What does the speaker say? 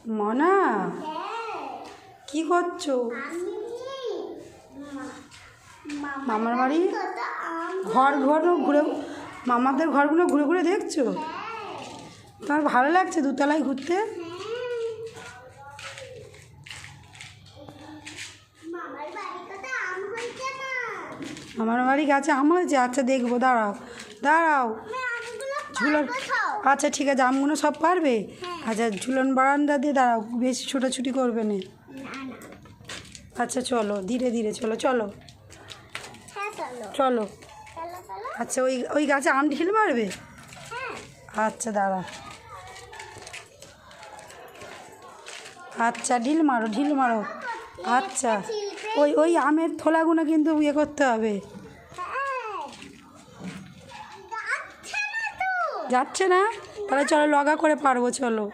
মনা কি করছো? মামার বাড়ি ঘরগুলো ঘুরে, মামাদের ঘরগুলো ঘুরে ঘুরে দেখছো? তোমার ভালো লাগছে দুতলায় ঘুরতে? আমার বাড়ি গাছে আম হয়েছে? আচ্ছা দেখবো, দাঁড়াও দাঁড়াও। ঝুলন, আচ্ছা ঠিক আছে, আমগুলো সব পারবে? আচ্ছা ঝুলন বারান্দা দিয়ে দাঁড়াও, বেশি ছোটাছুটি করবে না। আচ্ছা চলো, ধীরে ধীরে চলো চলো চলো। আচ্ছা ওই ওই গাছে আম ঢিল মারবে? আচ্ছা দাঁড়া, আচ্ছা ঢিল মারো ঢিল মারো। আচ্ছা ওই ওই আমের থোলাগুলো কিন্তু ইয়ে করতে হবে। যাচ্ছে না? তাহলে চলো লগা করে পারবো, চলো।